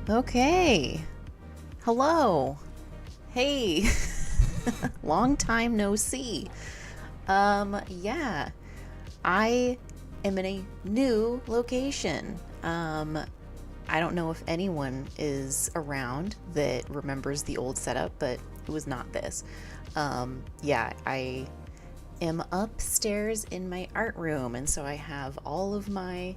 Okay. Hello. Hey. Long time no see. Yeah. I am in a new location. I don't know if anyone is around that remembers the old setup, but it was not this. Yeah, I am upstairs in my art room, and so I have all of my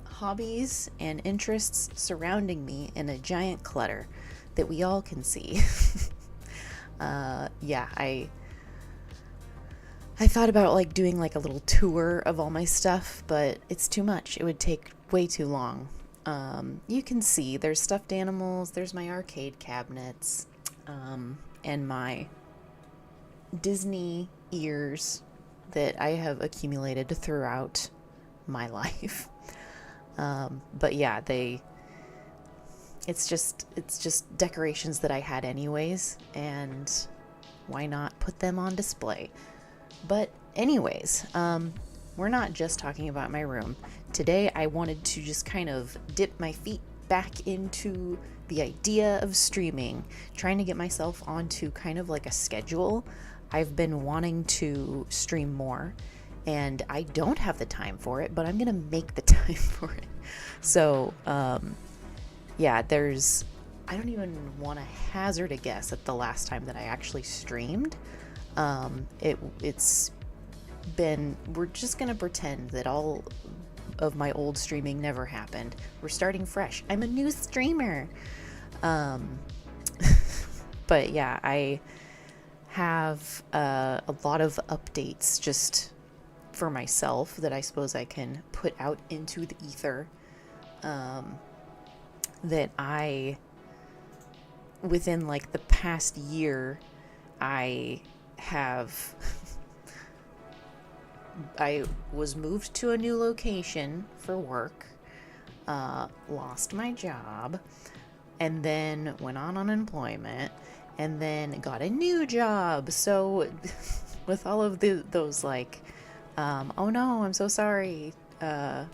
hobbies and interests surrounding me in a giant clutter that we all can see. Yeah, I thought about like doing like a little tour of all my stuff, but it's too much. It would take way too long. You can see there's stuffed animals, there's my arcade cabinets, and my Disney ears that I have accumulated throughout my life. But yeah, it's just decorations that I had anyways, and why not put them on display? But anyways, we're not just talking about my room. Today I wanted to just kind of dip my feet back into the idea of streaming, trying to get myself onto kind of like a schedule. I've been wanting to stream more, and I don't have the time for it, but I'm gonna make the time for it. So, yeah, I don't even want to hazard a guess at the last time that I actually streamed. It's been, we're just gonna pretend that all of my old streaming never happened. We're starting fresh. I'm a new streamer. Um, but yeah, I have a lot of updates just for myself that I suppose I can put out into the ether. Um, that within like the past year, I have I was moved to a new location for work, lost my job, and then went on unemployment, and then got a new job. So, with all of those, like, oh no, I'm so sorry to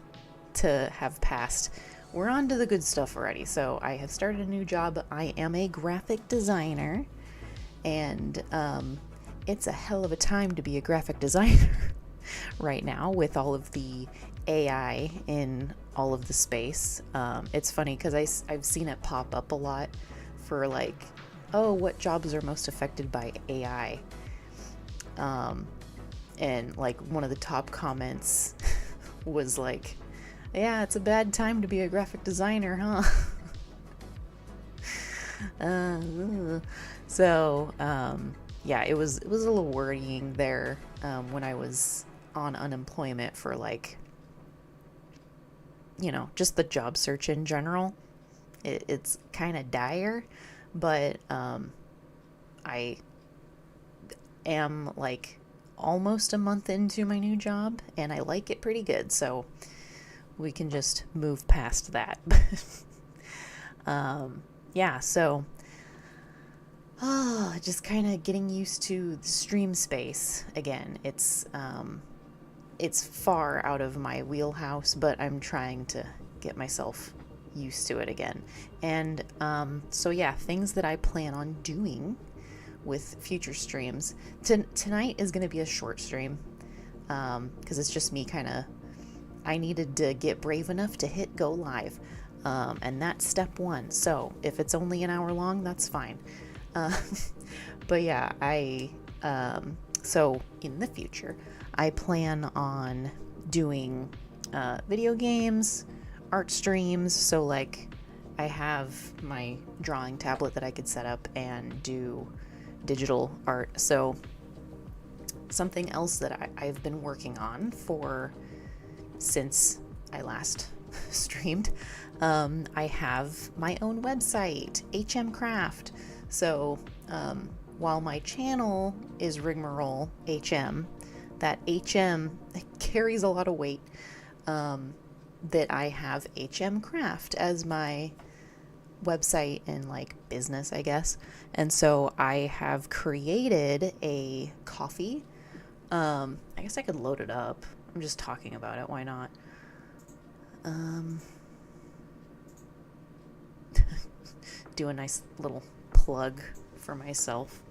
have passed, we're on to the good stuff already. So, I have started a new job. I am a graphic designer, and it's a hell of a time to be a graphic designer right now with all of the AI in all of the space. It's funny because I've seen it pop up a lot for like, oh, what jobs are most affected by AI? And like one of the top comments was like, yeah, it's a bad time to be a graphic designer, huh? So, yeah, it was a little worrying there when I was on unemployment for like, just the job search in general. It's kind of dire, but I am like almost a month into my new job and I like it pretty good, so we can just move past that. Yeah, so just kind of getting used to the stream space again. It's far out of my wheelhouse, but I'm trying to get myself used to it again. And so yeah, things that I plan on doing with future streams. Tonight is going to be a short stream because it's just me kind of. I needed to get brave enough to hit go live, and that's step one. So if it's only an hour long, that's fine. But yeah, so in the future, I plan on doing video games, art streams. So like, I have my drawing tablet that I could set up and do digital art. So something else that I've been working on since I last streamed, I have my own website, HM Craft. So while my channel is Rigmarole HM, that HM carries a lot of weight, that I have HM Craft as my website and like business, I guess. And so I have created a coffee. I guess I could load it up. I'm just talking about it. Why not? do a nice little plug for myself.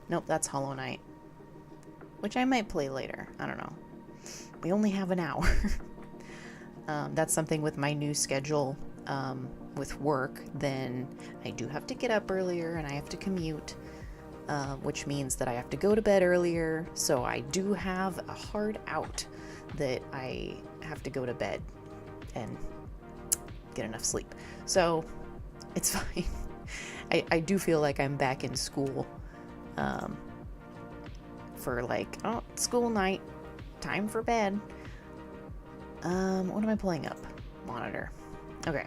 Nope, that's Hollow Knight, which I might play later. I don't know. We only have an hour. That's something with my new schedule with work. Then I do have to get up earlier and I have to commute, which means that I have to go to bed earlier. So I do have a hard out that I have to go to bed and get enough sleep. So it's fine. I do feel like I'm back in school for like, oh, school night, time for bed. What am I pulling up? Monitor. Okay.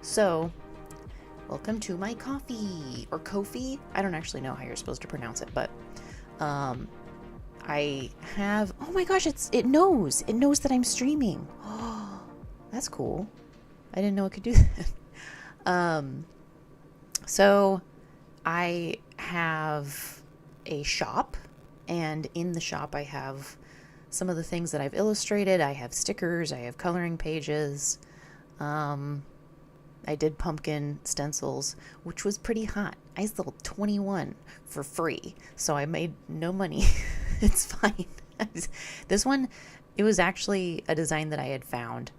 So, welcome to my coffee or Ko-fi. I don't actually know how you're supposed to pronounce it, but I have, oh my gosh, it knows that I'm streaming. Oh, that's cool. I didn't know it could do that. So I have a shop, and in the shop I have some of the things that I've illustrated. I have stickers, I have coloring pages. I did pumpkin stencils, which was pretty hot. I sold 21 for free, so I made no money. It's fine. This one, it was actually a design that I had found,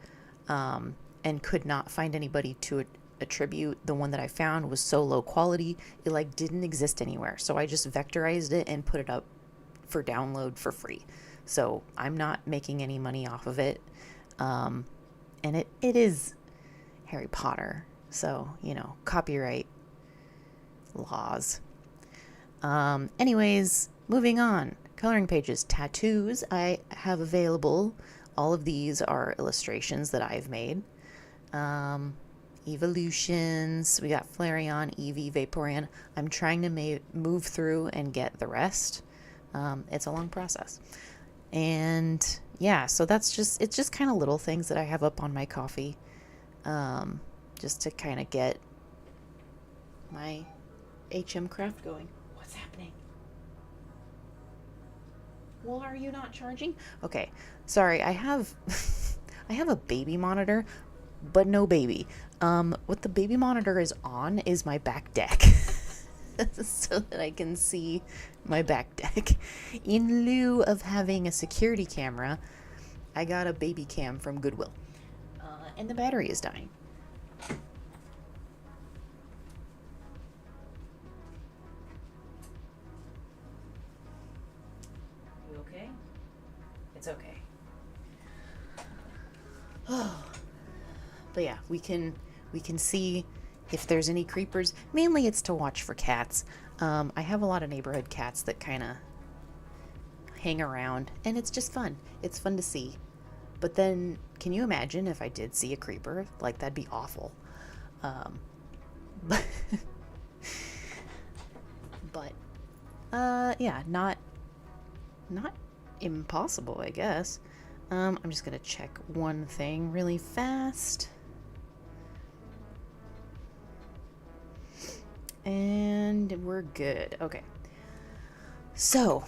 and could not find anybody to attribute. The one that I found was so low quality, it like didn't exist anywhere. So I just vectorized it and put it up for download for free. So I'm not making any money off of it. And it is Harry Potter. So, copyright laws. Anyways, moving on. Coloring pages, tattoos I have available. All of these are illustrations that I've made. Evolutions. We got Flareon, Eevee, Vaporeon. I'm trying to move through and get the rest. It's a long process. And yeah, so it's just kind of little things that I have up on my coffee, just to kind of get my HM craft going. What's happening? Why are you not charging? Okay, sorry, I have I have a baby monitor, but no baby. What the baby monitor is on is my back deck. So that I can see my back deck. In lieu of having a security camera, I got a baby cam from Goodwill. And the battery is dying. You okay? It's okay. Oh. But yeah, we can see if there's any creepers. Mainly it's to watch for cats. I have a lot of neighborhood cats that kind of hang around, and it's just fun. It's fun to see. But then, can you imagine if I did see a creeper? Like, that'd be awful. But yeah, not impossible, I guess. I'm just gonna check one thing really fast. And we're good. Okay. So,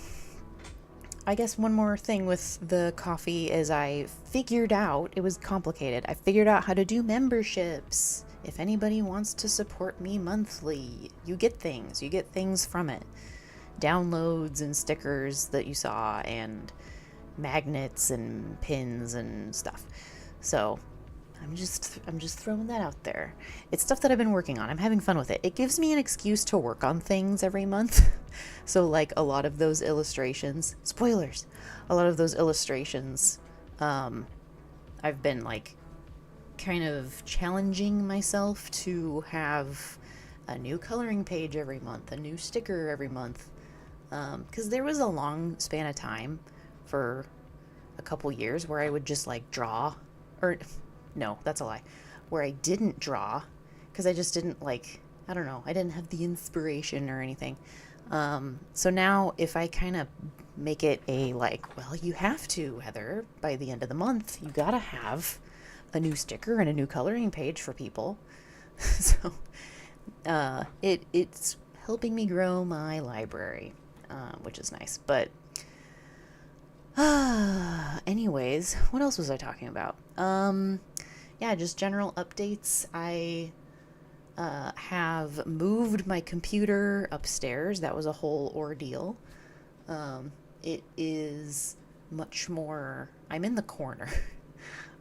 I guess one more thing with the coffee is I figured out, it was complicated, I figured out how to do memberships. If anybody wants to support me monthly, you get things from it. Downloads and stickers that you saw, and magnets and pins and stuff. So, I'm just throwing that out there. It's stuff that I've been working on. I'm having fun with it. It gives me an excuse to work on things every month. So like a lot of those illustrations, spoilers, a lot of those illustrations, I've been like kind of challenging myself to have a new coloring page every month, a new sticker every month. 'Cause there was a long span of time for a couple years where I would just like draw, or no, that's a lie, where I didn't draw because I just didn't like, I don't know, I didn't have the inspiration or anything. So now if I kind of make it a like, well, you have to, Heather, by the end of the month, you gotta have a new sticker and a new coloring page for people. So it's helping me grow my library, which is nice. But anyways, what else was I talking about? yeah, just general updates. I have moved my computer upstairs. That was a whole ordeal. It is much more, I'm in the corner.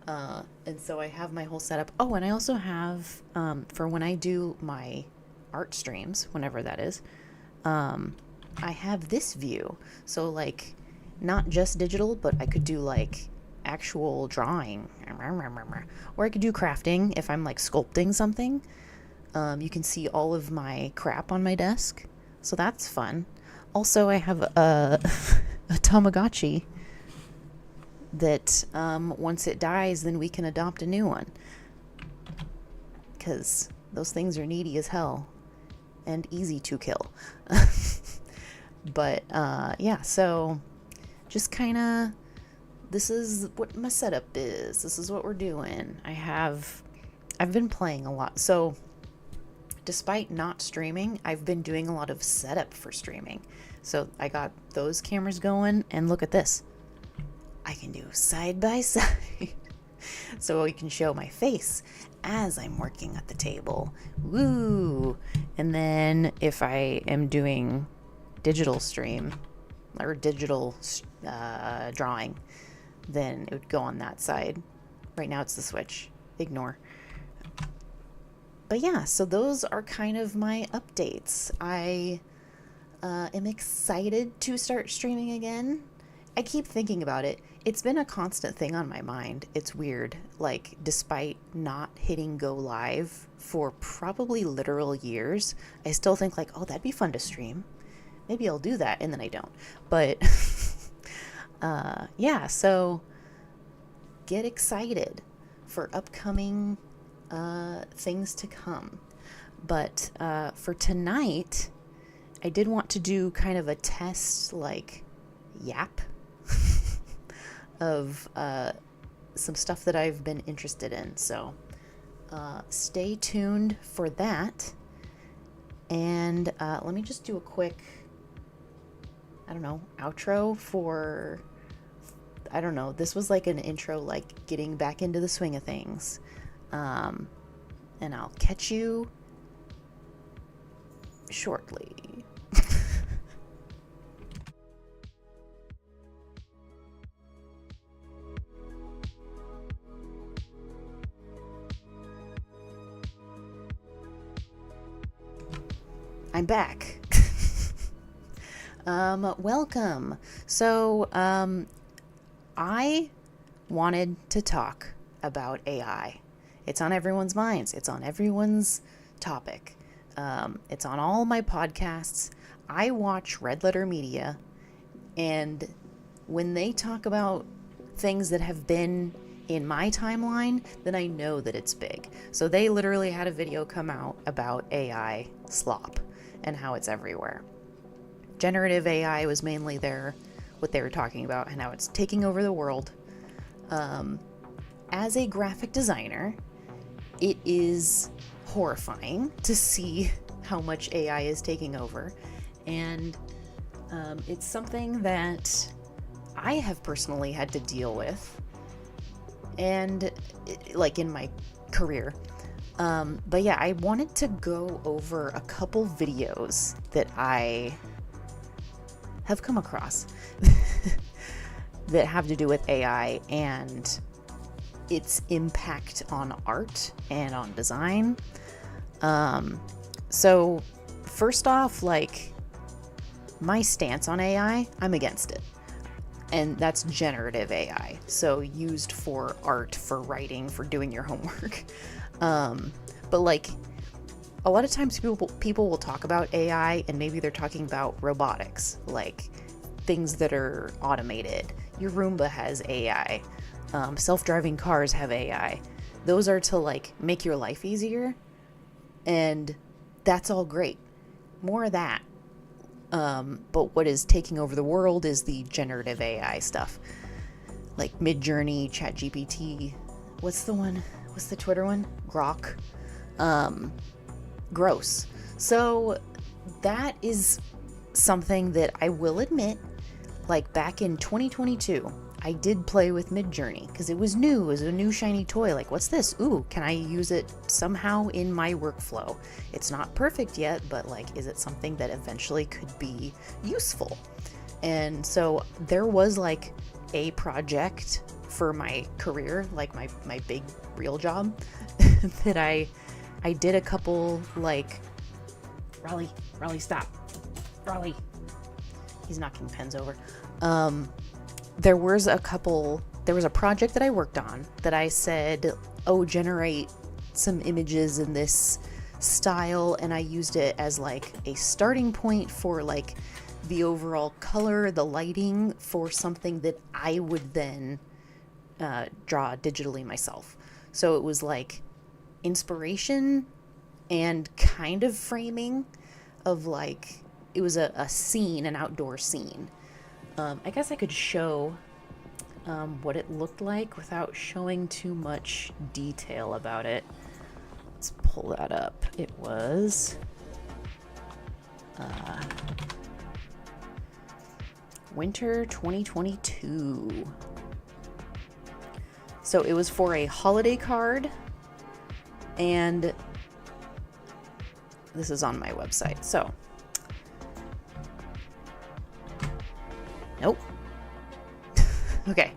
And so I have my whole setup. Oh, and I also have, for when I do my art streams, whenever that is, I have this view. So, like, not just digital, but I could do, like, actual drawing. Or I could do crafting if I'm, like, sculpting something. You can see all of my crap on my desk. So that's fun. Also, I have a Tamagotchi that once it dies, then we can adopt a new one. Because those things are needy as hell and easy to kill. But yeah, so just kind of, this is what my setup is. This is what we're doing. I've been playing a lot. So despite not streaming, I've been doing a lot of setup for streaming. So I got those cameras going, and look at this. I can do side by side. So I can show my face as I'm working at the table. Woo! And then if I am doing digital stream or digital drawing, then it would go on that side. Right now it's the switch. Ignore. But yeah, so those are kind of my updates. I am excited to start streaming again. I keep thinking about it. It's been a constant thing on my mind. It's weird. Like, despite not hitting go live for probably literal years, I still think like, oh, that'd be fun to stream. Maybe I'll do that, and then I don't. But yeah, so get excited for upcoming things to come. But for tonight, I did want to do kind of a test, like, yap of some stuff that I've been interested in. So stay tuned for that. And let me just do a quick, I don't know, outro for, I don't know, this was like an intro, like getting back into the swing of things. And I'll catch you shortly. I'm back. Welcome. So, I wanted to talk about AI. It's on everyone's minds. It's on everyone's topic. It's on all my podcasts. I watch Red Letter Media, and when they talk about things that have been in my timeline, then I know that it's big. So they literally had a video come out about AI slop and how it's everywhere. Generative AI was mainly what they were talking about, and how it's taking over the world. As a graphic designer, it is horrifying to see how much AI is taking over. And it's something that I have personally had to deal with, and like in my career. But yeah, I wanted to go over a couple videos that I have come across that have to do with AI and its impact on art and on design. So first off, like, my stance on AI, I'm against it. And that's generative AI. So used for art, for writing, for doing your homework. But like, a lot of times people will talk about AI and maybe they're talking about robotics, like things that are automated. Your Roomba has AI. Self-driving cars have AI. Those are to like make your life easier, and that's all great. More of that. But what is taking over the world is the generative AI stuff, like Midjourney, ChatGPT. What's the Twitter one? Grok. Gross. So that is something that I will admit, like back in 2022, I did play with Midjourney because it was new. It was a new shiny toy. Like, what's this? Ooh, can I use it somehow in my workflow? It's not perfect yet, but like, is it something that eventually could be useful? And so there was like a project for my career, like my big real job, that I did a couple, like, Raleigh, stop. Raleigh. He's knocking pens over. There was a project that I worked on that I said, oh, generate some images in this style, and I used it as like a starting point for like the overall color, the lighting for something that I would then draw digitally myself. So it was like inspiration and kind of framing of like, it was a scene, an outdoor scene. I guess I could show what it looked like without showing too much detail about it. Let's pull that up. It was winter 2022. So it was for a holiday card, and this is on my website. So, nope. Okay.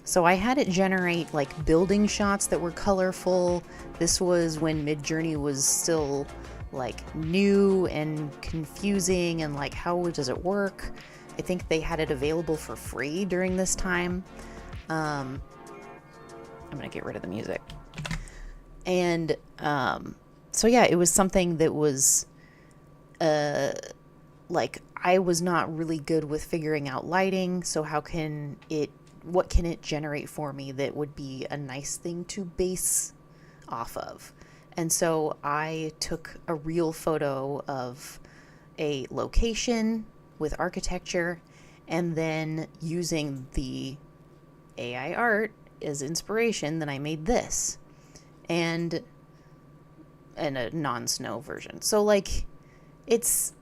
So I had it generate like building shots that were colorful. This was when Midjourney was still like new and confusing, and like, how does it work? I think they had it available for free during this time. I'm gonna get rid of the music. And so yeah, it was something that was like, I was not really good with figuring out lighting, so what can it generate for me that would be a nice thing to base off of? And so I took a real photo of a location with architecture, and then using the AI art as inspiration, then I made this, and a non-snow version. So like, it's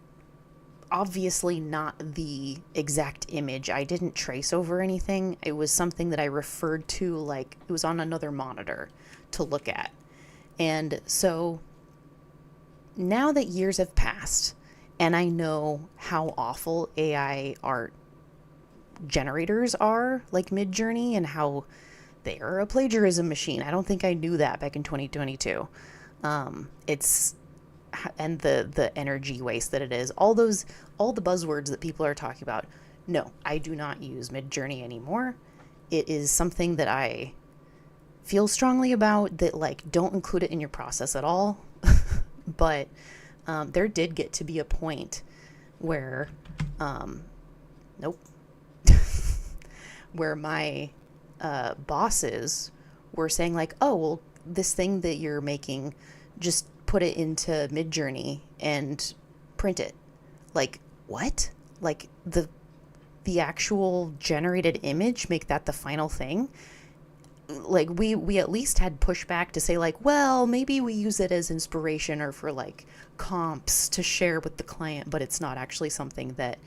obviously not the exact image. I didn't trace over anything. It was something that I referred to, like it was on another monitor to look at. And so now that years have passed and I know how awful AI art generators are, like Midjourney, and how they are a plagiarism machine. I don't think I knew that back in 2022. And the energy waste that it is, all the buzzwords that people are talking about. No, I do not use Midjourney anymore. It is something that I feel strongly about, that like, don't include it in your process at all. But there did get to be a point where nope where my bosses were saying like, oh, well, this thing that you're making, just put it into Midjourney and print it. Like, what? Like, the actual generated image, make that the final thing? Like, we at least had pushback to say like, well, maybe we use it as inspiration or for like comps to share with the client, but it's not actually something that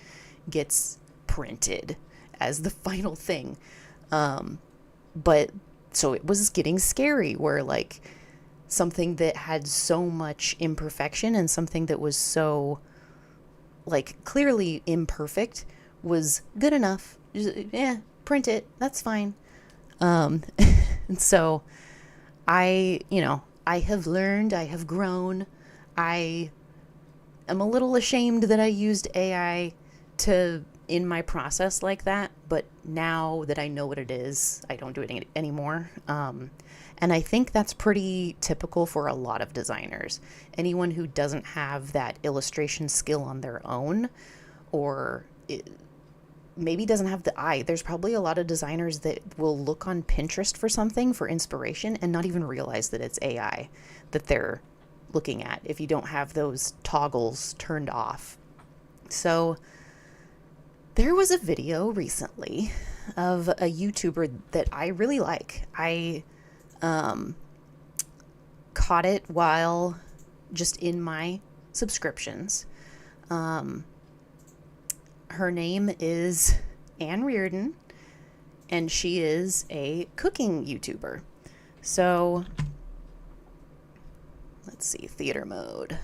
gets printed as the final thing. But so it was getting scary, where like, something that had so much imperfection and something that was so like clearly imperfect was good enough. Just, print it. That's fine. And so I have learned, I have grown. I am a little ashamed that I used AI in my process like that, but now that I know what it is, I don't do it anymore. And I think that's pretty typical for a lot of designers. Anyone who doesn't have that illustration skill on their own, or maybe doesn't have the eye. There's probably a lot of designers that will look on Pinterest for something for inspiration and not even realize that it's AI that they're looking at, if you don't have those toggles turned off. So there was a video recently of a YouTuber that I really like. I caught it while just in my subscriptions. Her name is Anne Reardon, and she is a cooking YouTuber. So let's see, theater mode.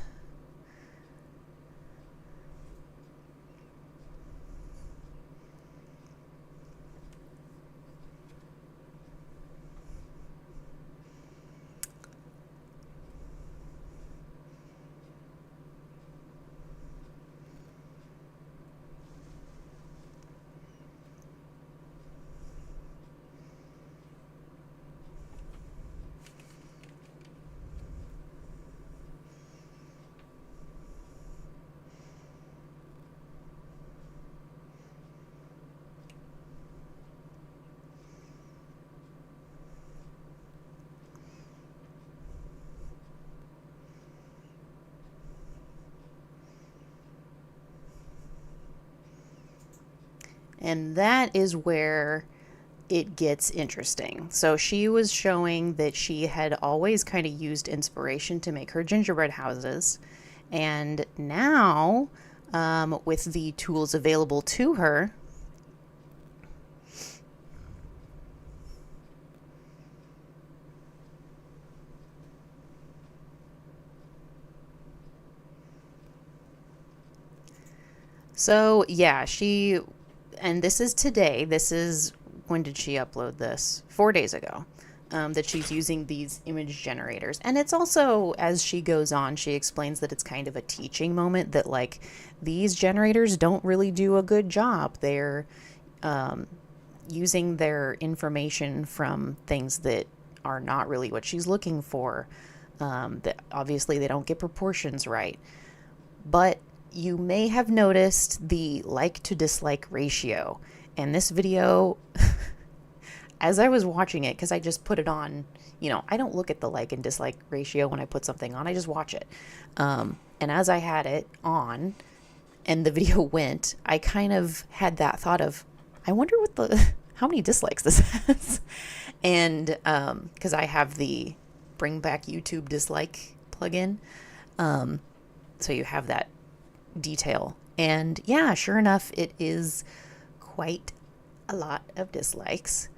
And that is where it gets interesting. So she was showing that she had always kind of used inspiration to make her gingerbread houses. And now, with the tools available to her, so yeah, and this is today, this is, when did she upload this? 4 days ago. That she's using these image generators. And it's also, as she goes on, she explains that it's kind of a teaching moment, that like these generators don't really do a good job. They're using their information from things that are not really what she's looking for. That obviously they don't get proportions right. But you may have noticed the like to dislike ratio. And this video, as I was watching it, because I just put it on, I don't look at the like and dislike ratio when I put something on, I just watch it. And as I had it on and the video went, I kind of had that thought of, I wonder how many dislikes this has. And because I have the Bring Back YouTube dislike plugin. So you have that detail. And yeah, sure enough, it is quite a lot of dislikes.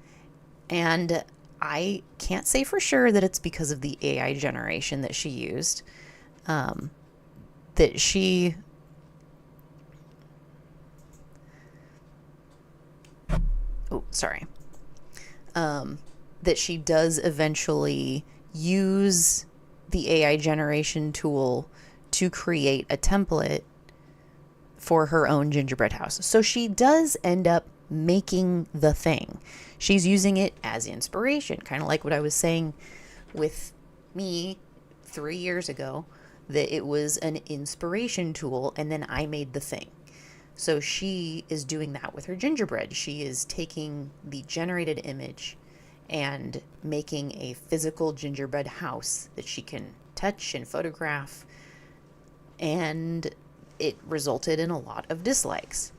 And I can't say for sure that it's because of the AI generation that she used. That she... Oh, sorry. That she does eventually use the AI generation tool to create a template for her own gingerbread house. So she does end up making the thing. She's using it as inspiration, kind of like what I was saying with me 3 years ago, that it was an inspiration tool and then I made the thing. So she is doing that with her gingerbread. She is taking the generated image and making a physical gingerbread house that she can touch and photograph. And it resulted in a lot of dislikes.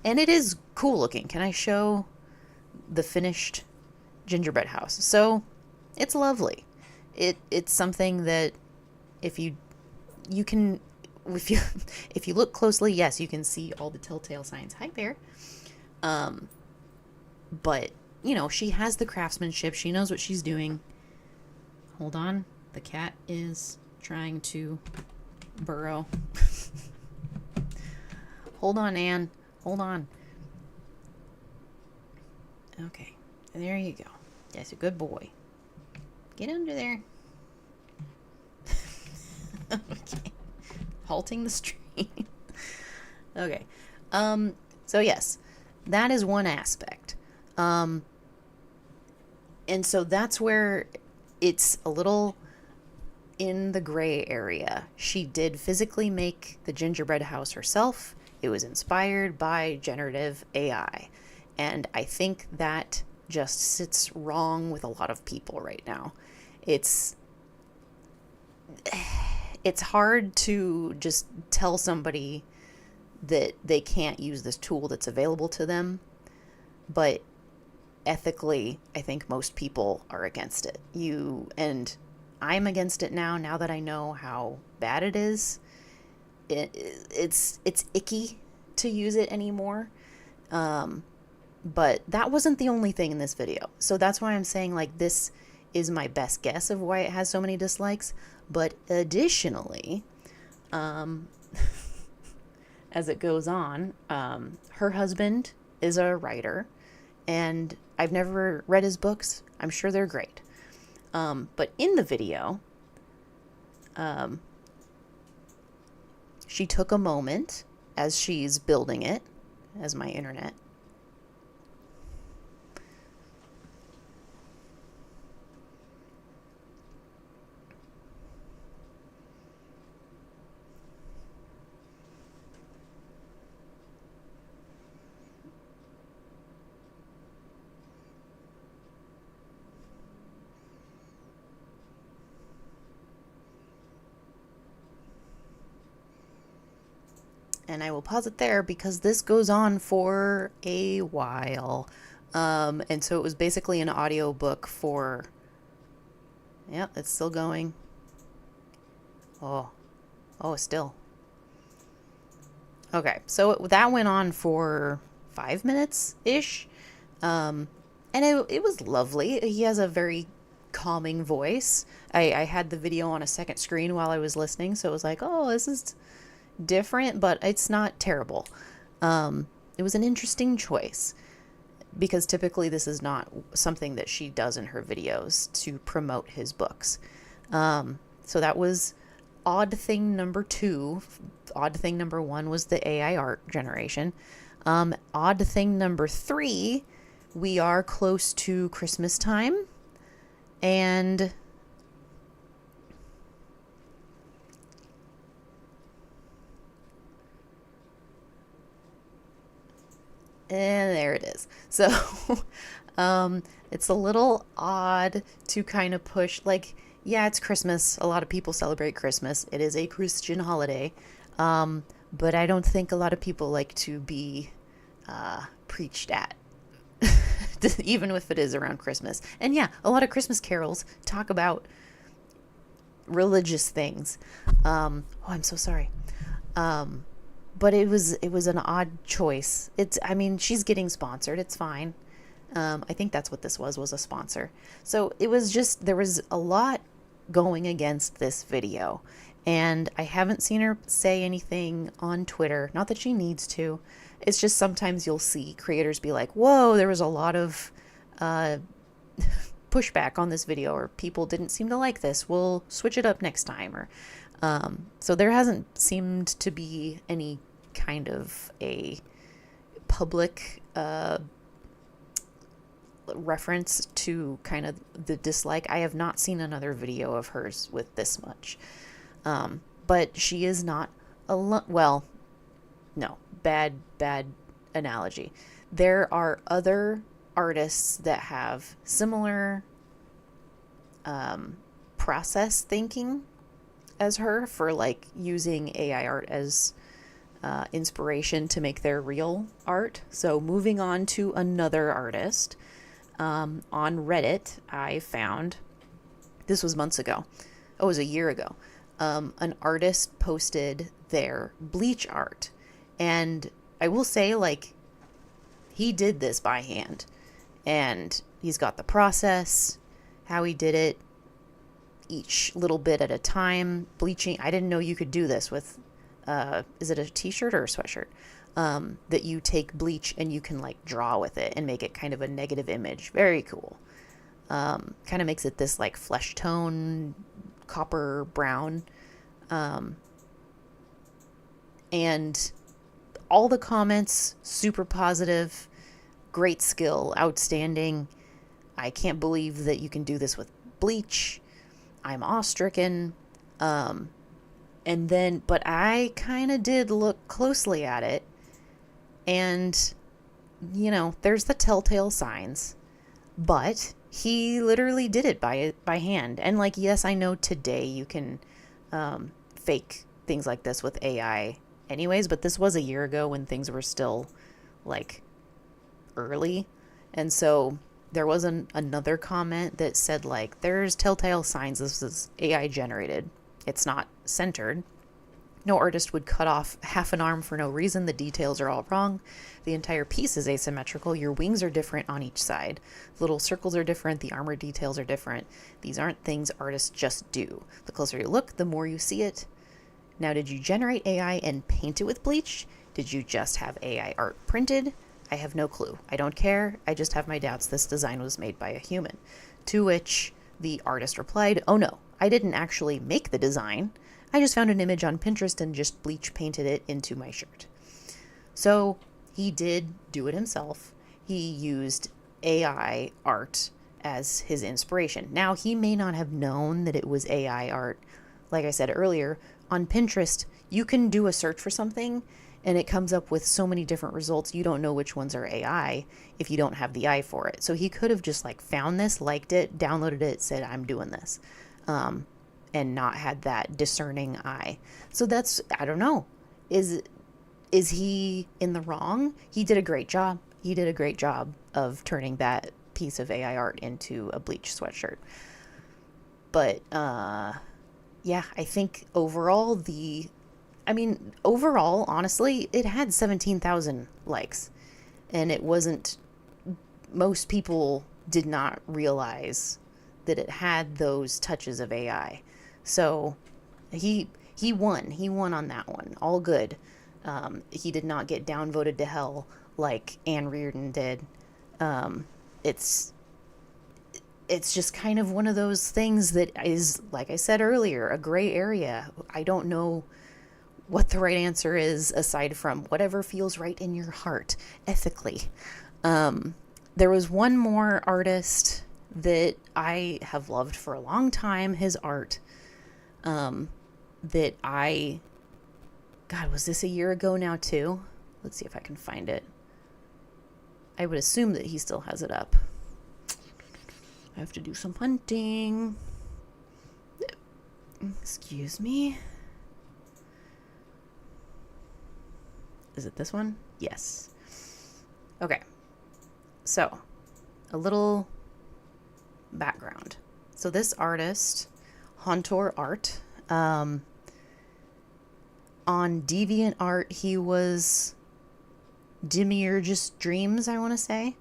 And it is cool looking. Can I show the finished gingerbread house? So it's lovely. It's something that if you can, if you look closely, yes, you can see all the telltale signs. Hi, Bear. But she has the craftsmanship. She knows what she's doing. Hold on. The cat is trying to burrow. Hold on, Anne. Hold on. Okay. There you go. That's a good boy. Get under there. Okay. Halting the stream. Okay. So yes, that is one aspect. And so that's where it's a little in the gray area. She did physically make the gingerbread house herself. It was inspired by generative AI. And I think that just sits wrong with a lot of people right now. It's hard to just tell somebody that they can't use this tool that's available to them. But ethically, I think most people are against it. And I'm against it now that I know how bad it is. It's icky to use it anymore. But that wasn't the only thing in this video. So that's why I'm saying, like, this is my best guess of why it has so many dislikes. But additionally, as it goes on, her husband is a writer, and I've never read his books. I'm sure they're great. But in the video, she took a moment as she's building it, as my internet. And I will pause it there because this goes on for a while. And so it was basically an audio book for, yeah, it's still going. Oh, still. Okay, so that went on for 5 minutes-ish. And it was lovely. He has a very calming voice. I had the video on a second screen while I was listening, so it was like, oh, this is different, but it's not terrible. It was an interesting choice because typically this is not something that she does in her videos to promote his books. So that was odd thing number 2. Odd thing number 1 was the AI art generation. Odd thing number 3, we are close to Christmas time, and and there it is. So it's a little odd to kind of push, like, yeah, it's Christmas. A lot of people celebrate Christmas. It is a Christian holiday. But I don't think a lot of people like to be preached at, even if it is around Christmas. And yeah, a lot of Christmas carols talk about religious things. Oh, I'm so sorry. But it was an odd choice. I mean, she's getting sponsored. It's fine. I think that's what this was a sponsor. So it was just, there was a lot going against this video. And I haven't seen her say anything on Twitter. Not that she needs to. It's just sometimes you'll see creators be like, whoa, there was a lot of pushback on this video, or people didn't seem to like this. We'll switch it up next time. Or so there hasn't seemed to be any kind of a public reference to kind of the dislike. I have not seen another video of hers with this much. But she is not alone. Well, no, bad analogy. There are other artists that have similar process thinking as her for like using AI art as inspiration to make their real art. So moving on to another artist, on Reddit, I found, this was months ago. Oh, it was a year ago. An artist posted their bleach art. And I will say, like, he did this by hand. And he's got the process, how he did it, each little bit at a time. Bleaching, I didn't know you could do this with, is it a t-shirt or a sweatshirt? That you take bleach and you can, like, draw with it and make it kind of a negative image. Very cool. Kind of makes it this, like, flesh tone, copper brown. And all the comments, super positive, great skill, outstanding. I can't believe that you can do this with bleach. I'm awestricken. And then, but I kind of did look closely at it, and, you know, there's the telltale signs, but he literally did it by hand. And, like, yes, I know today you can fake things like this with AI anyways, but this was a year ago when things were still, like, early. And so there was another comment that said, like, there's telltale signs this is AI generated. It's not centered. No artist would cut off half an arm for no reason. The details are all wrong. The entire piece is asymmetrical. Your wings are different on each side. The little circles are different. The armor details are different. These aren't things artists just do. The closer you look, the more you see it. Now, did you generate AI and paint it with bleach? Did you just have AI art printed? I have no clue. I don't care. I just have my doubts this design was made by a human. To which the artist replied, "Oh no, I didn't actually make the design. I just found an image on Pinterest and just bleach painted it into my shirt." So he did do it himself. He used AI art as his inspiration. Now, he may not have known that it was AI art. Like I said earlier, on Pinterest, you can do a search for something and it comes up with so many different results. You don't know which ones are AI if you don't have the eye for it. So he could have just like found this, liked it, downloaded it, said, "I'm doing this." And not had that discerning eye. So that's, I don't know. Is he in the wrong? He did a great job. He did a great job of turning that piece of AI art into a bleach sweatshirt. But yeah, I think overall overall, honestly, it had 17,000 likes. And it wasn't, most people did not realize that it had those touches of AI. So he won. He won on that one. All good. He did not get downvoted to hell like Anne Reardon did. It's just kind of one of those things that is, like I said earlier, a gray area. I don't know what the right answer is aside from whatever feels right in your heart ethically. There was one more artist that I have loved for a long time, his art, that God, was this a year ago now too? Let's see if I can find it. I would assume that he still has it up. I have to do some hunting. Excuse me. Is it this one? Yes. Okay. So, a little background. So this artist, Hontor Art, on DeviantArt, he was Demiurgus Dreams, I want to say.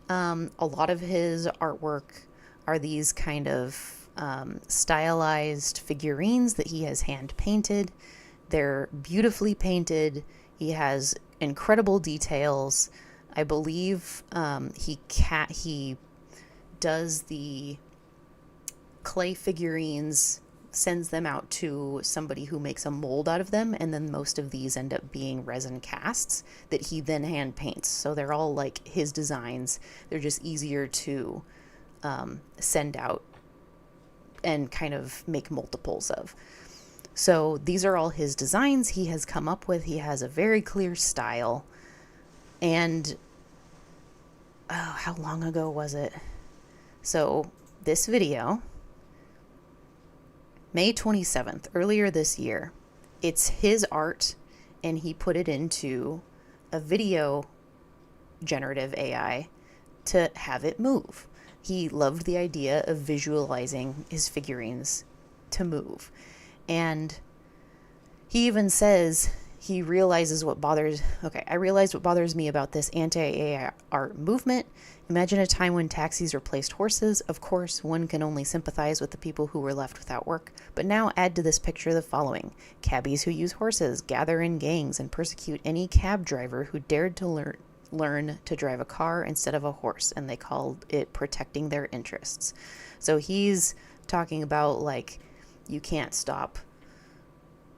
A lot of his artwork are these kind of stylized figurines that he has hand painted. They're beautifully painted. He has incredible details. I believe he does the clay figurines, sends them out to somebody who makes a mold out of them, and then most of these end up being resin casts that he then hand paints. So they're all like his designs. They're just easier to send out and kind of make multiples of. So these are all his designs he has come up with. He has a very clear style. And how long ago was it? So this video, May 27th, earlier this year, it's his art, and he put it into a video generative AI to have it move. He loved the idea of visualizing his figurines to move. And he even says he realizes I realized what bothers me about this anti-AI art movement. Imagine a time when taxis replaced horses. Of course, one can only sympathize with the people who were left without work. But now add to this picture the following. Cabbies who use horses gather in gangs and persecute any cab driver who dared to learn to drive a car instead of a horse, and they called it protecting their interests. So he's talking about, like, you can't stop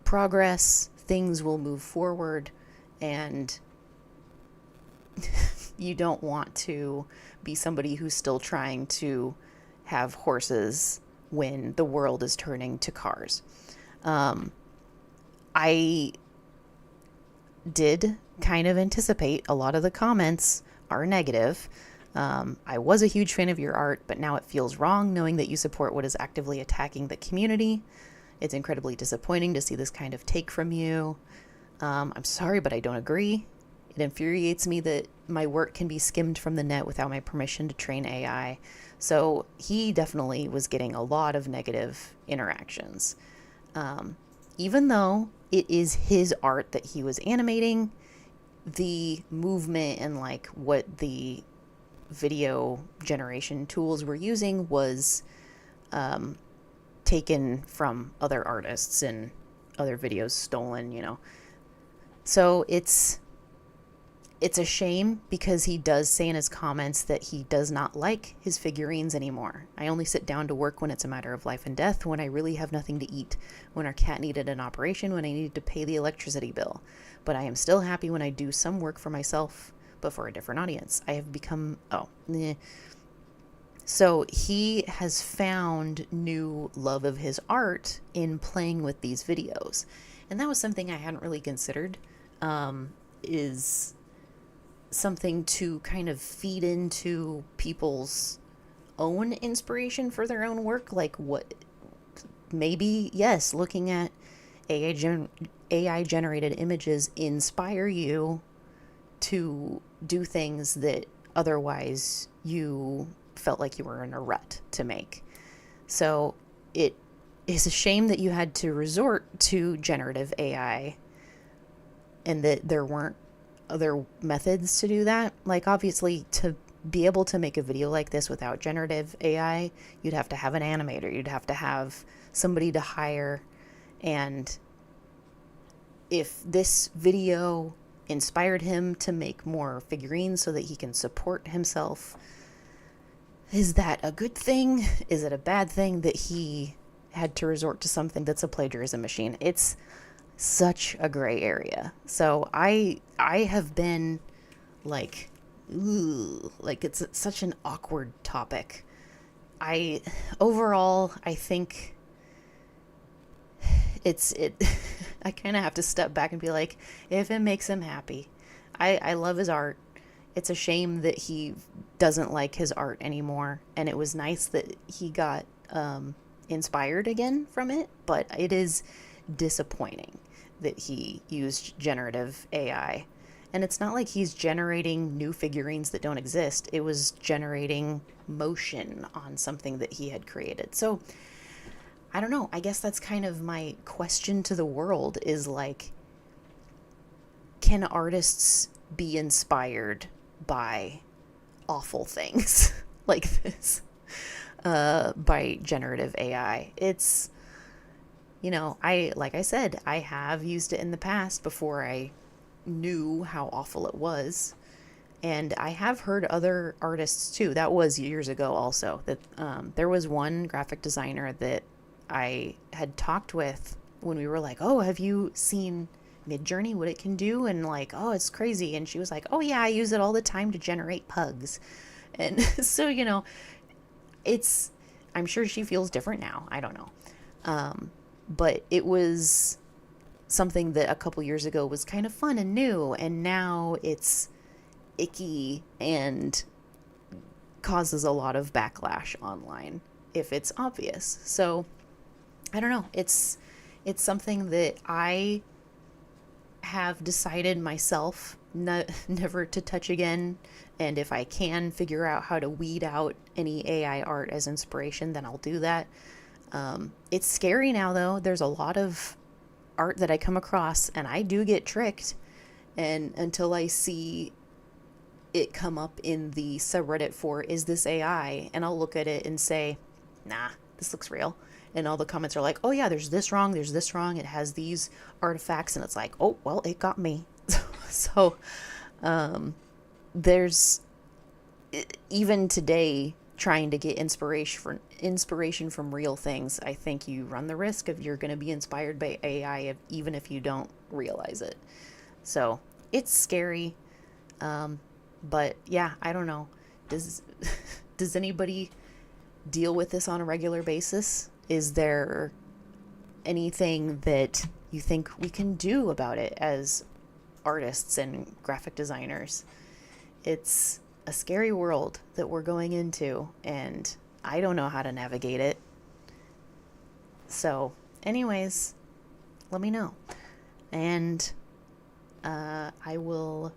progress, things will move forward, and you don't want to be somebody who's still trying to have horses when the world is turning to cars. I did kind of anticipate a lot of the comments are negative. I was a huge fan of your art, but now it feels wrong knowing that you support what is actively attacking the community. It's incredibly disappointing to see this kind of take from you. I'm sorry, but I don't agree. It infuriates me that my work can be skimmed from the net without my permission to train AI. So he definitely was getting a lot of negative interactions. even though it is his art that he was animating, the movement and like what the video generation tools were using was taken from other artists and other videos stolen, you know. So it's a shame because he does say in his comments that he does not like his figurines anymore. I only sit down to work when it's a matter of life and death, when I really have nothing to eat, when our cat needed an operation, when I needed to pay the electricity bill. But I am still happy when I do some work for myself, but for a different audience. I have become, So he has found new love of his art in playing with these videos. And that was something I hadn't really considered, is something to kind of feed into people's own inspiration for their own work. Like what, maybe, yes, looking at AI generated images inspire you to do things that otherwise you felt like you were in a rut to make. So it is a shame that you had to resort to generative AI and that there weren't other methods to do that. Like, obviously, to be able to make a video like this without generative AI, you'd have to have an animator, you'd have to have somebody to hire. And if this video inspired him to make more figurines so that he can support himself, is that a good thing? Is it a bad thing that he had to resort to something that's a plagiarism machine? It's such a gray area. So I have been like, like it's such an awkward topic. Overall, I think I kind of have to step back and be like, if it makes him happy. I love his art. It's a shame that he doesn't like his art anymore, and it was nice that he got inspired again from it, but it is disappointing that he used generative AI. And it's not like he's generating new figurines that don't exist. It was generating motion on something that he had created. So I don't know. I guess that's kind of my question to the world, is like, can artists be inspired by awful things like this by generative AI? It's, like I said, I have used it in the past before I knew how awful it was. And I have heard other artists too. That was years ago also, that there was one graphic designer that I had talked with when we were like, oh, have you seen Midjourney, what it can do? And like, oh, it's crazy. And she was like, oh yeah, I use it all the time to generate pugs. And so, I'm sure she feels different now. I don't know. But it was something that a couple years ago was kind of fun and new, and now it's icky and causes a lot of backlash online if it's obvious. So I don't know. It's something that I have decided myself never to touch again. And if I can figure out how to weed out any AI art as inspiration, then I'll do that. It's scary now, though. There's a lot of art that I come across, and I do get tricked. And until I see it come up in the subreddit for, is this AI? And I'll look at it and say, nah, this looks real. And all the comments are like, oh yeah, there's this wrong, it has these artifacts. And it's like, oh, well, it got me. So there's, even today, trying to get inspiration from real things, I think you run the risk of you're going to be inspired by AI even if you don't realize it. So it's scary. But yeah, I don't know. Does anybody deal with this on a regular basis? Is there anything that you think we can do about it as artists and graphic designers? It's a scary world that we're going into, and I don't know how to navigate it. So anyways, let me know. And I will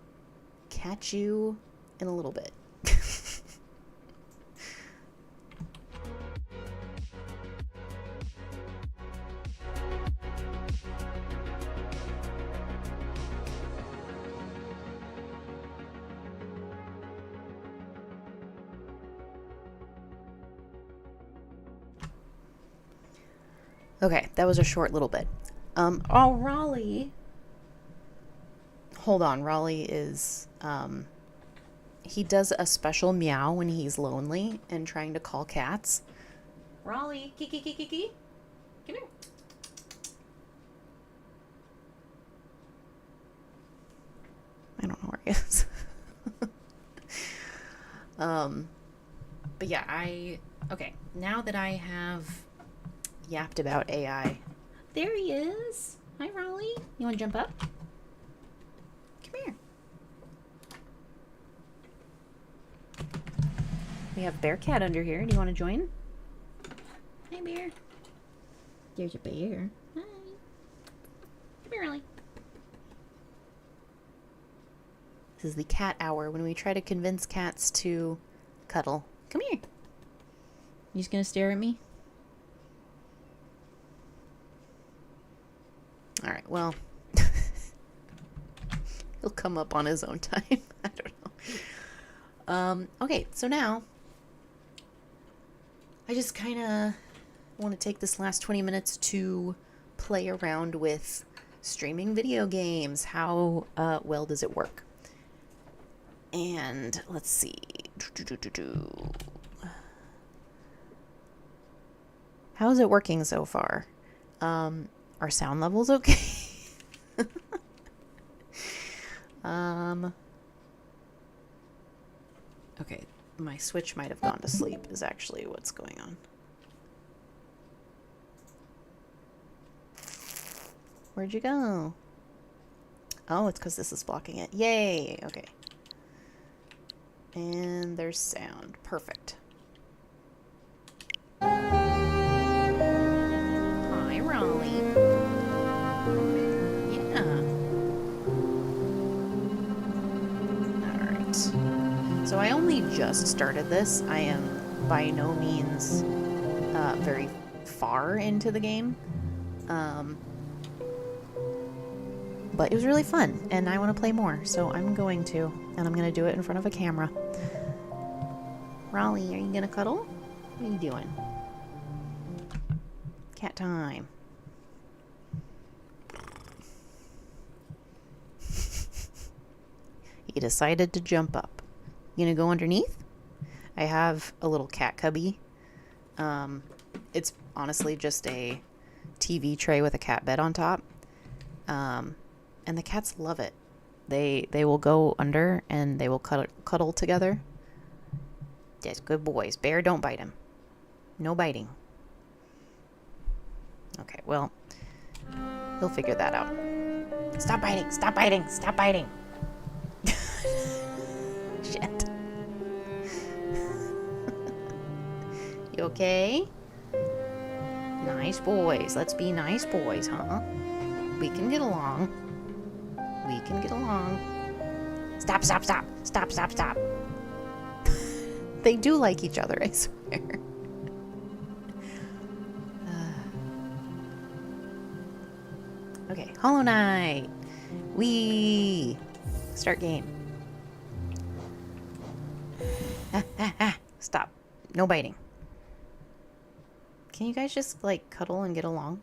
catch you in a little bit. Okay, that was a short little bit. Oh, Raleigh. Hold on, Raleigh is, he does a special meow when he's lonely and trying to call cats. Raleigh, kiki, kiki, kiki. Come here. I don't know where he is. But yeah, okay, now that I have yapped about AI, there he is. Hi, Raleigh. You want to jump up? Come here. We have Bear Cat under here. Do you want to join? Hi, Bear. There's a bear. Hi. Come here, Raleigh. This is the cat hour when we try to convince cats to cuddle. Come here. You just gonna stare at me? Alright, well. He'll come up on his own time. I don't know. Okay, so now I just kind of want to take this last 20 minutes to play around with streaming video games. How well does it work? And let's see. How is it working so far? Are sound levels okay? Okay, my Switch might have gone to sleep is actually what's going on. Where'd you go? Oh, it's because this is blocking it. Yay! Okay. And there's sound. Perfect. Hi, Raleigh. Yeah. Alright. So I only just started this. I am by no means very far into the game. But it was really fun, and I want to play more, so I'm going to. And I'm going to do it in front of a camera. Raleigh, are you going to cuddle? What are you doing? Cat time. He decided to jump up. You going to go underneath? I have a little cat cubby. It's honestly just a TV tray with a cat bed on top. And the cats love it. They will go under and they will cuddle together. Yes, good boys. Bear, don't bite him. No biting. Okay, well, he'll figure that out. Stop biting! Stop biting! Stop biting! Shit. You okay? Nice boys. Let's be nice boys, huh? We can get along. We can get along. Stop, stop, stop. Stop, stop, stop. They do like each other, I swear. Okay, Hollow Knight. We start game. Stop. No biting. Can you guys just, like, cuddle and get along?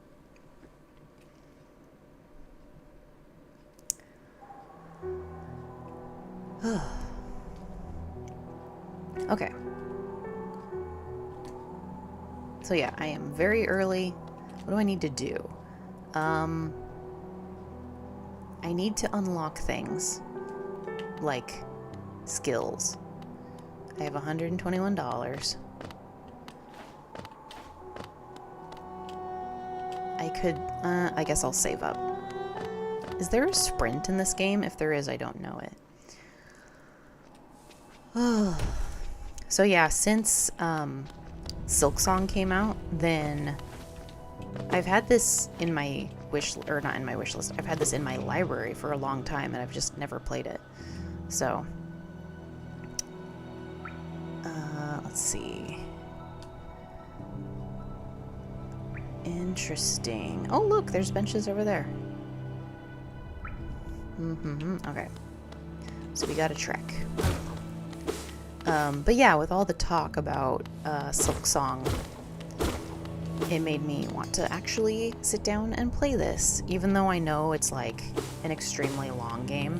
Okay. So yeah, I am very early. What do I need to do? I need to unlock things. Like skills. I have $121. I could, I guess I'll save up. Is there a sprint in this game? If there is, I don't know it. So yeah, since Silksong came out, then I've had this in my not in my wish list. I've had this in my library for a long time, and I've just never played it. So, let's see. Interesting. Oh, look, there's benches over there. Okay. So we got a trek. But yeah, with all the talk about Silksong, it made me want to actually sit down and play this, even though I know it's like an extremely long game.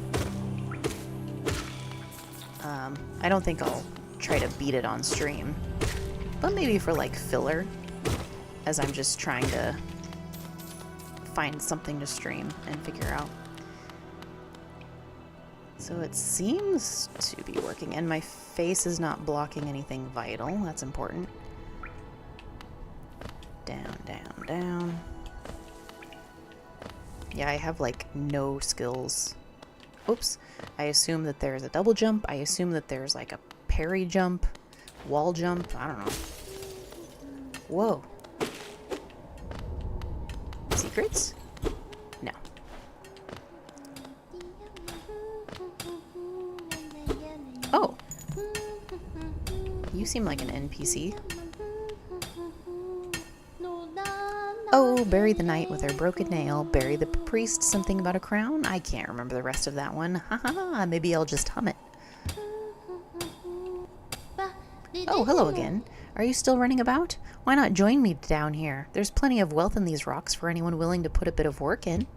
I don't think I'll try to beat it on stream, but maybe for like filler, as I'm just trying to find something to stream and figure out. So it seems to be working, and my face is not blocking anything vital. That's important. Down, down, down. Yeah, I have like no skills. Oops. I assume that there's a double jump. I assume that there's like a parry jump, wall jump. I don't know. Whoa. Secrets? No. Oh. You seem like an NPC. Oh, bury the knight with her broken nail. Bury the priest something about a crown. I can't remember the rest of that one. Ha ha ha. Maybe I'll just hum it. Oh, hello again. Are you still running about? Why not join me down here? There's plenty of wealth in these rocks for anyone willing to put a bit of work in.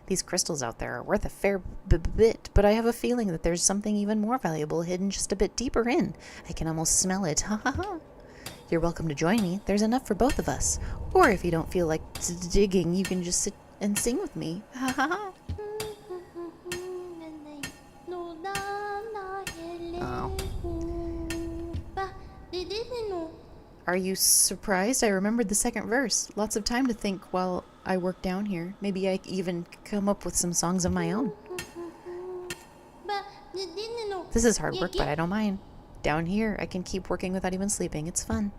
These crystals out there are worth a fair bit, but I have a feeling that there's something even more valuable hidden just a bit deeper in. I can almost smell it. Ha ha ha. You're welcome to join me. There's enough for both of us. Or if you don't feel like digging, you can just sit and sing with me. Ha ha ha. Oh. Are you surprised? I remembered the second verse. Lots of time to think while I work down here. Maybe I even come up with some songs of my own. This is hard work, but I don't mind. Down here, I can keep working without even sleeping. It's fun.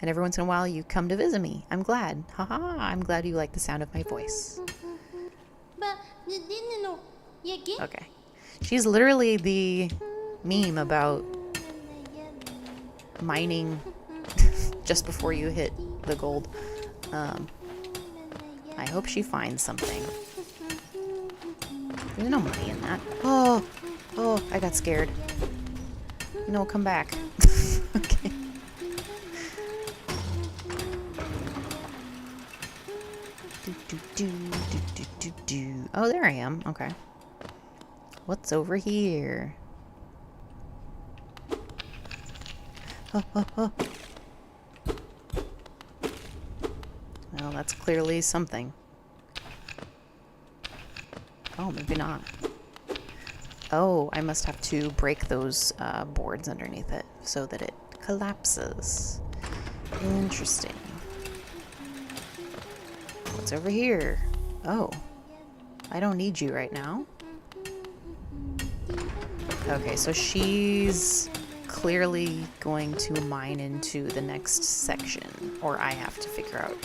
And every once in a while, you come to visit me. I'm glad. Haha, I'm glad you like the sound of my voice. Okay. She's literally the meme about mining just before you hit the gold. I hope she finds something. There's no money in that. Oh, I got scared. No, come back. Okay. Oh, there I am. Okay. What's over here? Oh. Well, that's clearly something. Oh, maybe not. Oh, I must have to break those boards underneath it so that it collapses. Interesting. What's over here? Oh. I don't need you right now. Okay, so she's clearly going to mine into the next section. Or I have to figure out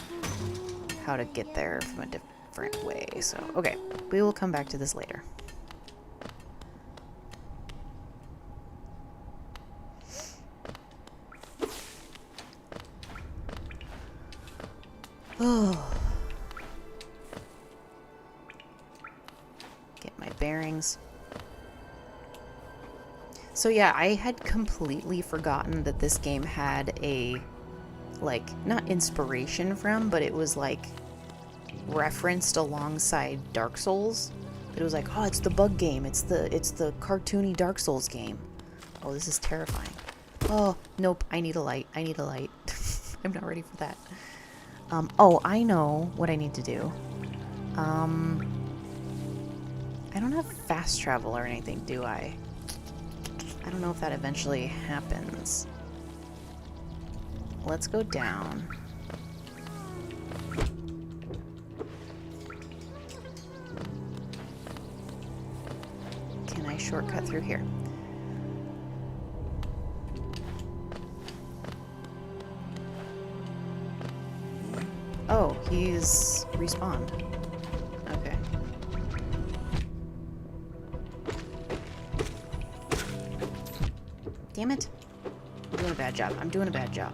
how to get there from a different way. So, okay. We will come back to this later. Oh. Get my bearings. So yeah, I had completely forgotten that this game had a, like, not inspiration from, but it was like referenced alongside Dark Souls. It was like, oh, it's the bug game. It's the cartoony Dark Souls game. Oh, this is terrifying. Oh, nope. I need a light. I need a light. I'm not ready for that. Oh, I know what I need to do. I don't have fast travel or anything, do I? I don't know if that eventually happens. Let's go down. Can I shortcut through here? Oh, he's respawned. Okay. Damn it. I'm doing a bad job. I'm doing a bad job.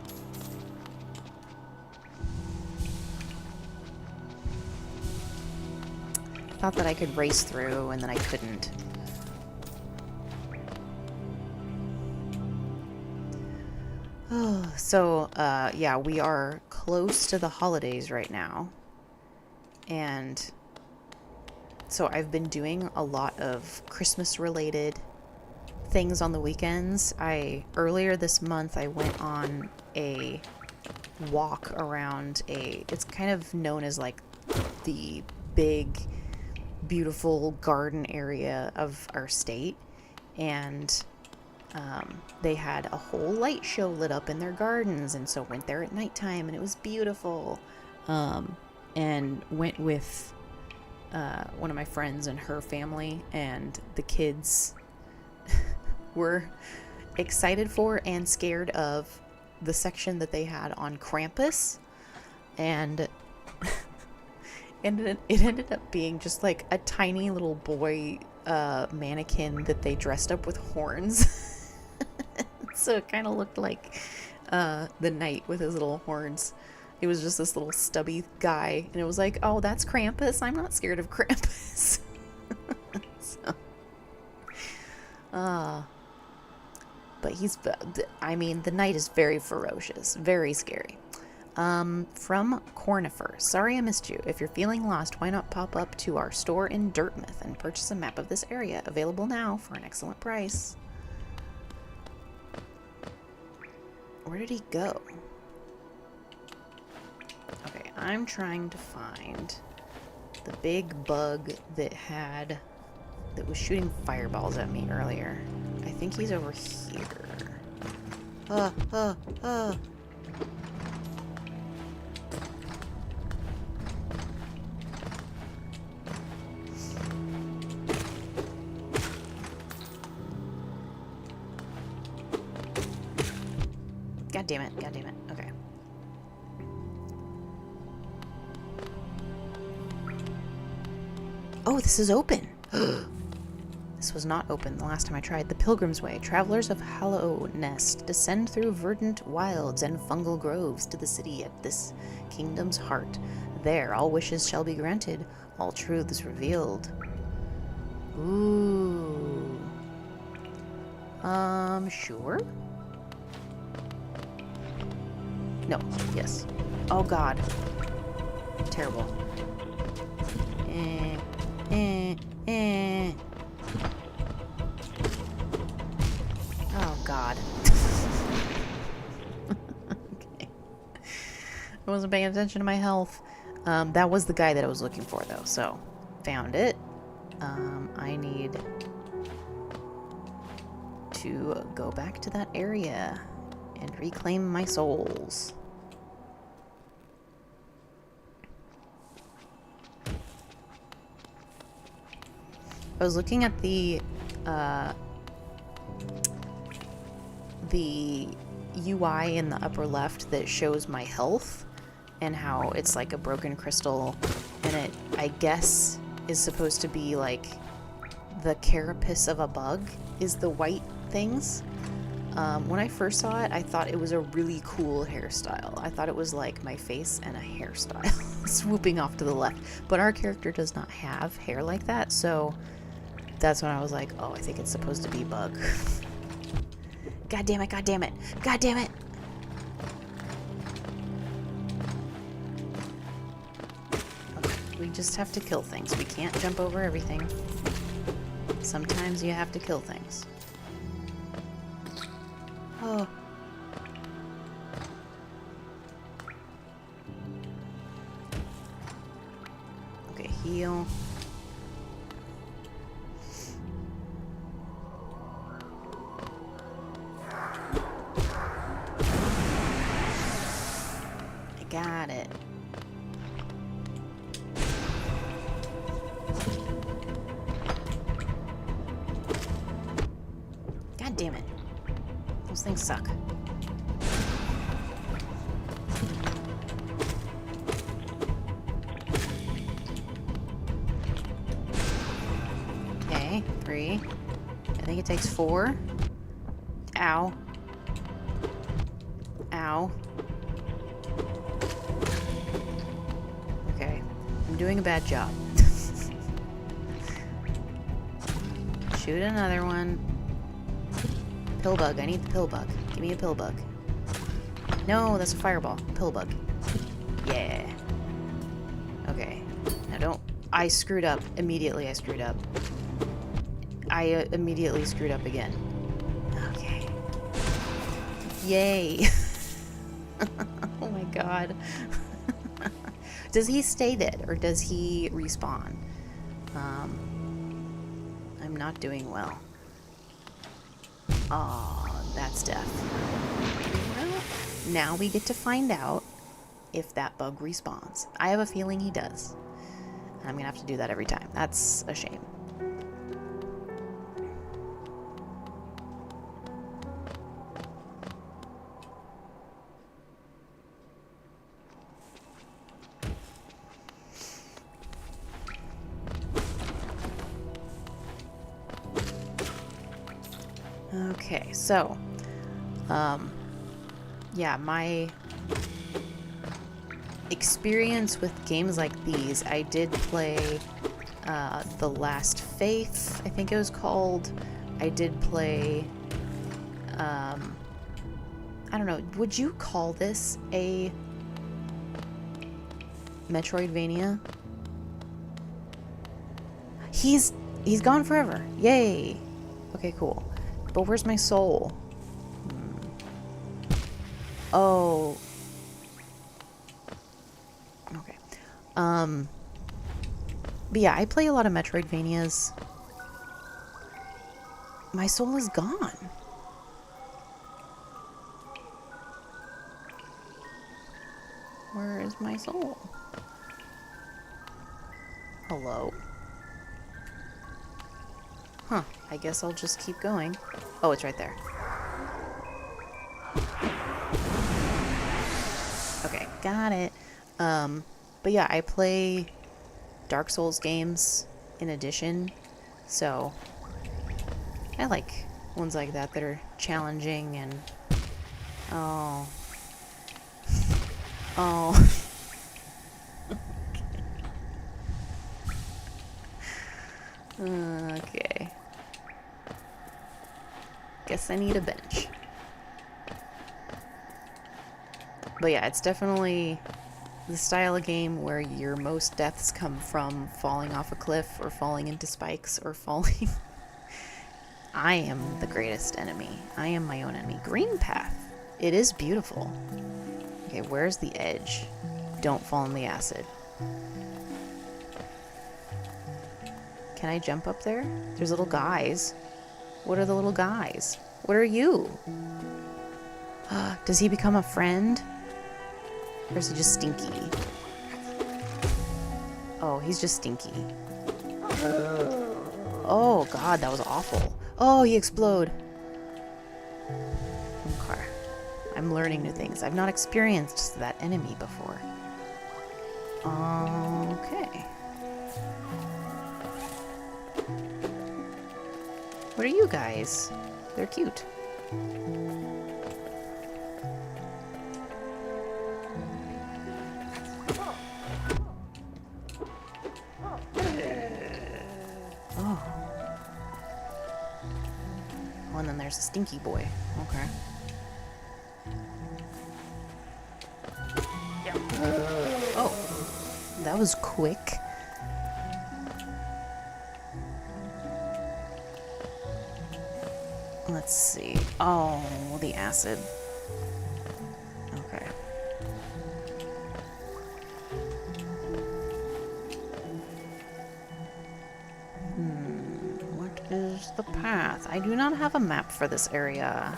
Thought that I could race through, and then I couldn't. Oh, so, yeah, we are close to the holidays right now, and so I've been doing a lot of Christmas related things on the weekends. Earlier this month I went on a walk around it's kind of known as like the big beautiful garden area of our state, and they had a whole light show lit up in their gardens, and so went there at nighttime, and it was beautiful. And went with one of my friends and her family, and the kids were excited for and scared of the section that they had on Krampus, and it ended up being just like a tiny little boy mannequin that they dressed up with horns. So it kind of looked like the knight with his little horns. It was just this little stubby guy, and it was like, oh, that's Krampus. I'm not scared of Krampus. So, but the knight is very ferocious, very scary. From Cornifer. Sorry I missed you. If you're feeling lost, why not pop up to our store in Dartmouth and purchase a map of this area, available now for an excellent price. Where did he go? Okay, I'm trying to find the big bug that was shooting fireballs at me earlier. I think he's over here. God damn it, okay. Oh, this is open. This was not open the last time I tried. The Pilgrim's Way. Travelers of Hallow Nest descend through verdant wilds and fungal groves to the city at this kingdom's heart. There, all wishes shall be granted, all truths revealed. Ooh. Sure? No. Yes. Oh, God. Terrible. Oh, God. Okay. I wasn't paying attention to my health. That was the guy that I was looking for, though, so found it. I need to go back to that area and reclaim my souls. I was looking at the UI in the upper left that shows my health and how it's like a broken crystal, and it, I guess, is supposed to be like the carapace of a bug is the white things. When I first saw it, I thought it was a really cool hairstyle. I thought it was like my face and a hairstyle swooping off to the left. But our character does not have hair like that, so that's when I was like, oh, I think it's supposed to be bug. God damn it, god damn it, god damn it! Okay, we just have to kill things. We can't jump over everything. Sometimes you have to kill things. Oh. Okay, heal. I got it. God damn it. Those things suck. Okay, 3. I think it takes 4. Ow. Ow. Okay, I'm doing a bad job. Shoot another one. Pill bug. I need the pill bug. Give me a pill bug. No, that's a fireball. Pill bug. Yeah. Okay. Now don't... I screwed up. Immediately I screwed up. I immediately screwed up again. Okay. Yay. Oh my god. Does he stay dead or does he respawn? I'm not doing well. Oh, that's death. Well, now we get to find out if that bug respawns. I have a feeling he does. I'm gonna have to do that every time. That's a shame. Okay, so, yeah, my experience with games like these, I did play, The Last Faith, I think it was called. I did play, I don't know, would you call this a Metroidvania? He's gone forever. Yay! Okay, cool. But where's my soul? Oh. Okay. But yeah, I play a lot of Metroidvanias. My soul is gone. Where is my soul? Hello? Huh, I guess I'll just keep going. Oh, it's right there. Okay, got it. But yeah, I play Dark Souls games in addition, so I like ones like that that are challenging and... Oh. Oh. Okay. Guess I need a bench. But yeah, it's definitely the style of game where your most deaths come from falling off a cliff or falling into spikes or falling... I am the greatest enemy. I am my own enemy. Green path. It is beautiful. Okay, where's the edge? Don't fall in the acid. Can I jump up there? There's little guys. What are the little guys? What are you? Does he become a friend? Or is he just stinky? Oh, he's just stinky. Oh god, that was awful. Oh, he explode. Okay. I'm learning new things. I've not experienced that enemy before. Okay. What are you guys? They're cute. Oh. Oh, and then there's a stinky boy. Okay. Oh. That was quick. Let's see. Oh, the acid. Okay. What is the path? I do not have a map for this area.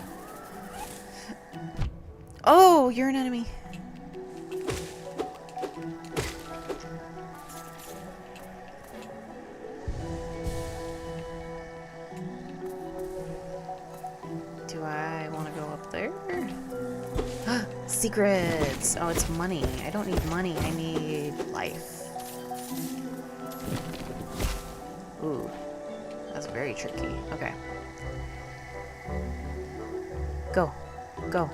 Oh, you're an enemy. Do I want to go up there? Secrets! Oh, it's money. I don't need money. I need life. Ooh. That's very tricky. Okay. Go. Go.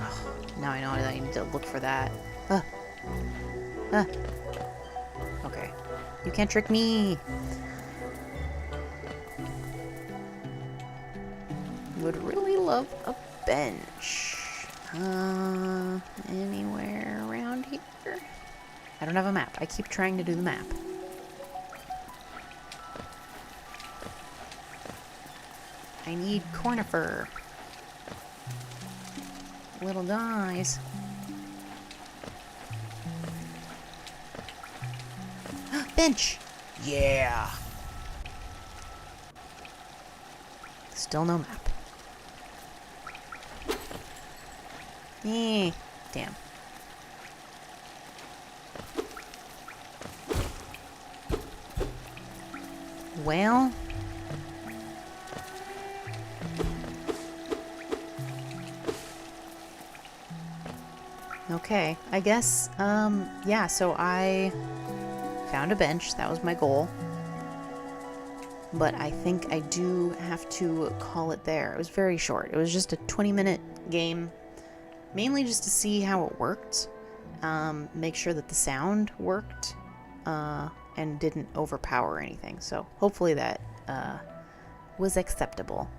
Oh, now I know that I need to look for that. Okay. You can't trick me! Would really love a bench. Anywhere around here? I don't have a map. I keep trying to do the map. I need conifer. Little guys. Bench! Yeah! Still no map. Damn. Well... Okay, I guess, yeah, so I found a bench. That was my goal. But I think I do have to call it there. It was very short. It was just a 20-minute game, mainly just to see how it worked, make sure that the sound worked, and didn't overpower anything. So hopefully that was acceptable.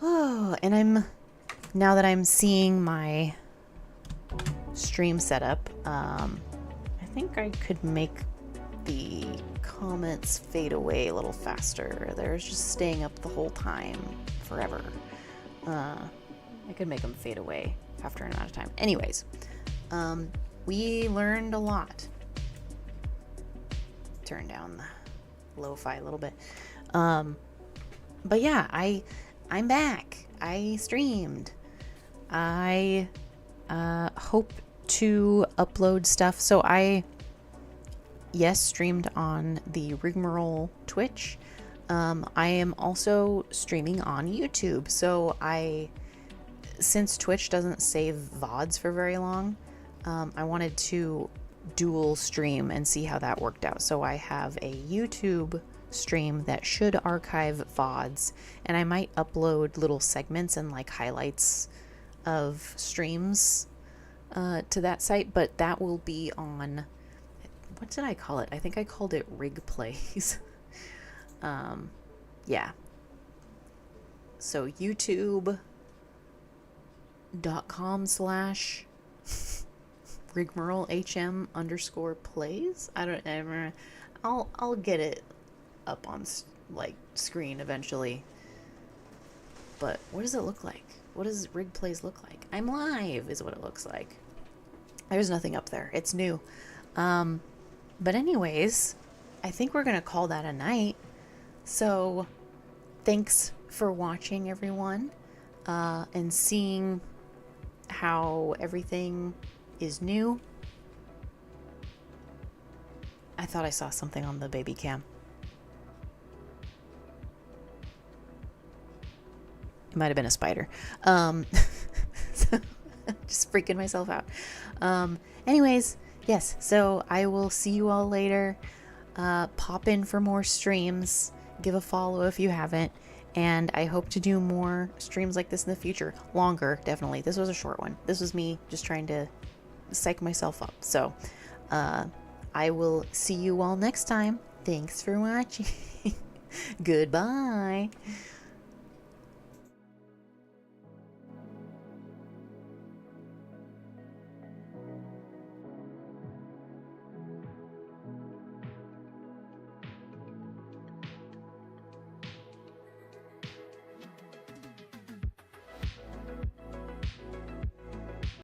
Oh, and now that I'm seeing my stream setup, I think I could make the comments fade away a little faster. They're just staying up the whole time, forever. I could make them fade away after an amount of time. Anyways, we learned a lot. Turn down the lo-fi a little bit. But yeah, I'm back. I streamed. I hope to upload stuff. So yes, streamed on the Rigmarole Twitch. I am also streaming on YouTube. So since Twitch doesn't save VODs for very long, I wanted to dual stream and see how that worked out. So I have a YouTube stream that should archive VODs, and I might upload little segments and like highlights of streams to that site, but that will be on, what did I call it? I think I called it Rig Plays. Yeah. So youtube.com/rigmarole_plays. I don't ever. I'll get it up on like screen eventually. But what does it look like? What does Rig Plays look like? I'm live is what it looks like. There's nothing up there. It's new. But anyways, I think we're going to call that a night. So thanks for watching, everyone, and seeing how everything is new. I thought I saw something on the baby cam. It might have been a spider. So, just freaking myself out. Anyways, yes, so I will see you all later. Pop in for more streams. Give a follow if you haven't. And I hope to do more streams like this in the future. Longer, definitely. This was a short one. This was me just trying to psych myself up. So, I will see you all next time. Thanks for watching. Goodbye.